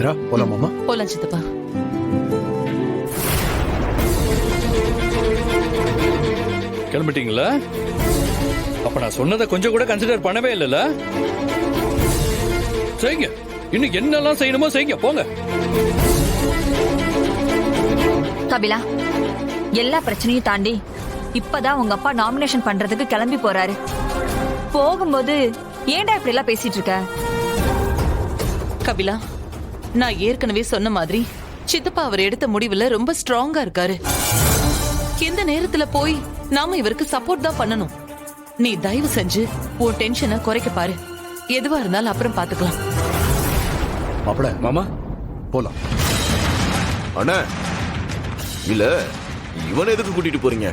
இந்திரா போலாமாமா? போலாம் சித்தப்பா. கிளம்பிட்டீங்களா? அப்ப நான் சொன்னதை கொஞ்சம் கூட கன்சிடர் பண்ணவே இல்லைல்ல? செய்யுங்க, இன்னும் என்னெல்லாம் செய்யணுமோ செய்யுங்க, போங்க. கபிலா, எல்லா பிரச்சனையும் தாண்டி இப்பதான் உங்க அப்பா நாமினேஷன் பண்றதுக்கு கிளம்பி போறாரு. போகும்போது ஏன்டா இப்படி எல்லாம் பேசிட்டு இருக்க? கபிலா, நான் ஏற்கனவே சொன்ன மாதிரி சித்தப்பா அவர் எடுத்த முடிவுல ரொம்ப ஸ்ட்ராங்கா இருக்காரு. எந்த நேரத்துல போய் நாம இவருக்கு சப்போர்ட் தான் பண்ணணும். நீ தயவு செஞ்சு உன் டென்ஷனை குறைக்க பாரு. எதுவா இருந்தாலும் அப்புறம் பாத்துக்கலாம். மாப்பிள மாமா போலாம். அண்ணா இல்ல, இவனை எதுக்கு கூட்டிட்டு போறீங்க?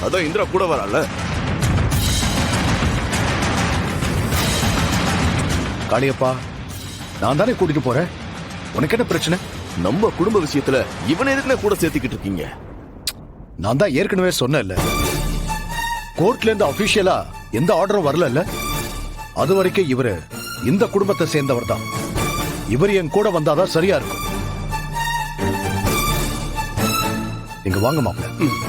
அதான் இந்திரா கூட வரால. காளியப்பா, நான் தானே கூட்டிட்டு போறேன். உனக்கு என்ன பிரச்சனை? நம்ம குடும்ப விஷயத்துல இவனை எதுக்குன்னு கூட சேர்த்துக்கிட்டு இருக்கீங்க? நான் தான் ஏற்கனவே சொன்னேன்ல, கோர்ட்ல இருந்து அபிஷியலா எந்த ஆர்டரும் வரல. அது வரைக்கும் இவரு இந்த குடும்பத்தை சேர்ந்தவர் தான். இவர் என் கூட வந்தாதான் சரியா இருக்கும். இங்க வாங்க மாப்பிள்ள.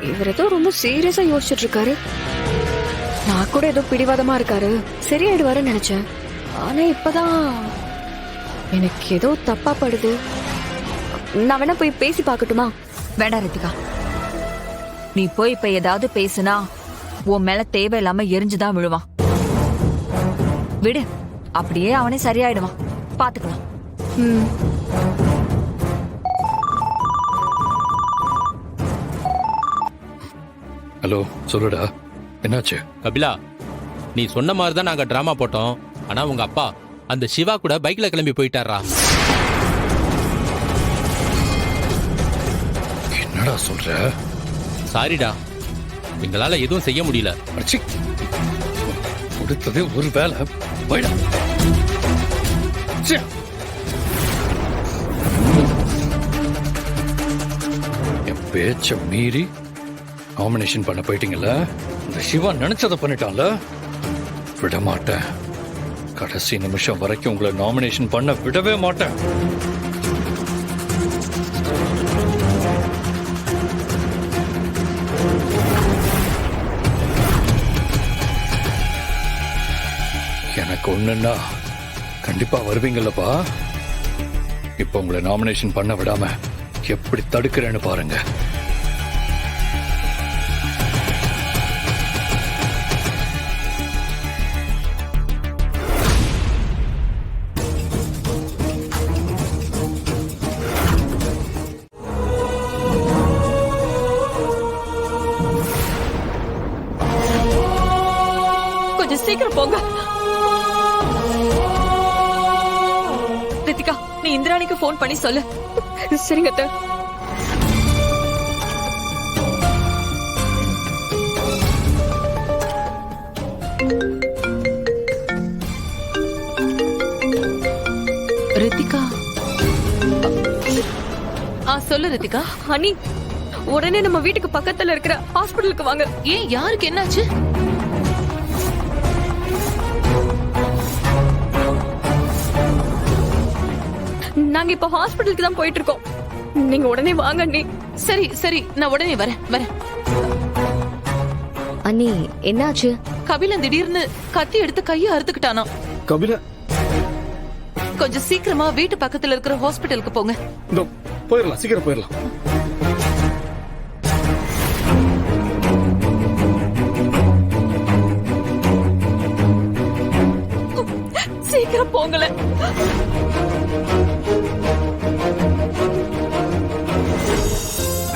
இவர் ஏதோ ரொம்ப சீரியஸா யோசிச்சுட்டு இருக்காரு. நான் கூட ஏதோ பிடிவாதமா இருக்காரு, சரியாயிடுவாருன்னு நினைச்சேன். ஆனா இப்பதான் எனக்கு ஏதோ தப்பா படுது. நான் வேணா போய் பேசி பார்க்கட்டுமா? வேண்டாம் ரித்திகா, நீ போய் இப்ப ஏதாவது பேசுனா உன் மேல தேவையில்லாம எரிஞ்சுதான் விழுவான். விடு, அப்படியே அவனே சரியாயிடுவான். பாத்துக்கலாம். ஹலோ, சொல்லுடா, என்னாச்சு? கபிலா, நீ சொன்ன மாதிரி தான் நாங்க டிராமா போட்டோம். ஆனா உங்க அப்பா அந்த சிவா கூட பைக்ல கிளம்பி போயிட்டாரா. என்னடா சொல்ற? சாரிடா, எங்களால எதுவும் செய்ய முடியல. அச்சி, கொடுத்ததே ஒரு வேலை. போயிடா. ச்சே. என் பேச்ச மீறி நாமினேஷன் பண்ண போயிட்டீங்கல்ல, இந்த சிவா நினைச்சதை பண்ணிட்டான்ல, விட மாட்டேன். கடைசி நிமிஷம் வரைக்கும் உங்களை நாமினேஷன் பண்ண விடவே மாட்டேன். எனக்கு ஒண்ணுன்னா கண்டிப்பா வருவீங்கல்லப்பா. இப்ப உங்களை நாமினேஷன் பண்ண விடாம எப்படி தடுக்கிறேன்னு பாருங்க. கொஞ்சம் சீக்கிரம் போங்க. ரித்திகா, நீ இந்திராணிக்கு போன் பண்ணி சொல்லு. சரிங்க அத்தை. ரித்திகா, சொல்லு ரித்திகா. அண்ணி, உடனே நம்ம வீட்டுக்கு பக்கத்துல இருக்கிற ஹாஸ்பிடலுக்கு வாங்க. ஏன், யாருக்கு என்னாச்சு? நாங்க இப்ப ஹாஸ்பிடலுக்கு தான் போயிட்டு இருக்கோம். நீங்க உடனே வாங்க அண்ணி. சரி சரி, நான் உடனே வரேன். அண்ணி, என்னாச்சு? கபிலன் திடீர்னு கத்தி எடுத்து கையை அறுத்துக்கிட்டானா. கபிலா, கொஞ்சம் சீக்கிரமா வீட்டு பக்கத்துல இருக்கிற ஹாஸ்பிடலுக்கு போங்க. போயிடலாம், சீக்கிரம் போயிடலாம். சீக்கிரம் போங்கல.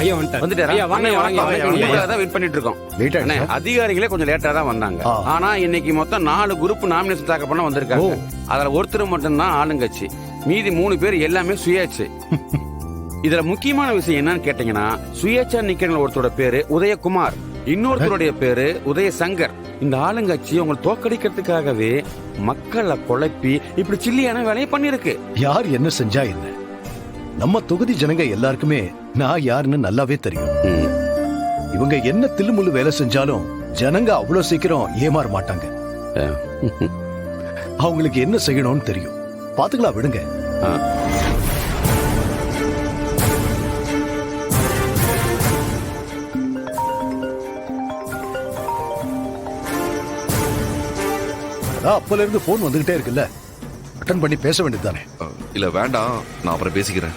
ஐயா வந்துட்டாரு. வந்துட்டாரா? ஐயா வாங்க அண்ணே, வாங்க வணக்கம். வாங்க. உங்களுக்காக தான் வெயிட் பண்ணிட்டு இருக்கோம். லேட் அண்ணே, ஆயிடுச்சா? அதிகாரிகளே கொஞ்சம் லேட்டா தான் வந்தாங்க. ஆ. ஆனா இன்னைக்கு மொத்தம் 4 குரூப் நாமினேஷன் தாக்கல் பண்ண வந்திருக்காங்க. அதுல ஒருத்தர் மட்டும்தான் ஆளுங்கட்சி, மீதி 3 பேர் எல்லாமே சுயேட்சை. இதுல முக்கியமான விஷயம் என்னன்னு கேட்டீங்கன்னா, சுயேட்சா நிக்கிற ஒருத்தரோட பேரு உதயகுமார், இன்னொருத்தருடைய பேரு உதயசங்கர். இந்த ஆளுங்கட்சி உங்களை தோக்கடிக்கிறதுக்காகவே மக்களை குழப்பி இப்படி சில்லியான வேலையை பண்ணிருக்கு. யார் என்ன செஞ்சா என்ன, நம்ம தொகுதி ஜனங்க எல்லாருக்குமே நான் யாருன்னு நல்லாவே தெரியும். இவங்க என்ன தில்லுமுள்ளு வேலை செஞ்சாலும் ஜனங்க அவ்வளவு சீக்கிரம் ஏமாற மாட்டாங்க. அவங்களுக்கு என்ன செய்யணும்னு தெரியும். பாத்துக்கலாம், விடுங்க. அதான் அப்பல இருந்து போன் வந்துகிட்டே இருக்குல்ல, அட்டன் பண்ணி பேச வேண்டியதுதானே. இல்ல வேண்டாம், நான் அப்புறம் பேசிக்கிறேன்.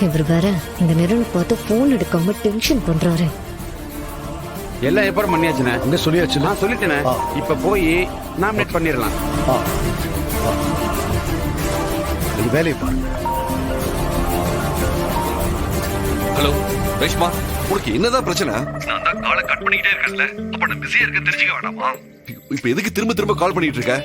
இவர் வேற இந்த நிரல் பார்த்து போன் எடுக்காம டென்ஷன் பண்றாரு. எல்லாம் ஏற்பாடு பண்ணியாச்சுண்ணே. அங்க சொல்லியாச்சு. நான் சொல்லிட்டேனே. ஆ. இப்ப போய் நாமினேட் பண்ணிடலாம். இது வேலையை பாருங்க. ஹலோ ரேஷ்மா, உனக்கு என்னதான் பிரச்சனை? நான் தான் காலை கட் பண்ணிக்கிட்டே இருக்கேன்ல, அப்ப நான் பிஸியா இருக்க தெரிஞ்சுக்க வேண்டாமா? இப்ப எதுக்கு திரும்ப திரும்ப கால் பண்ணிட்டு இருக்க?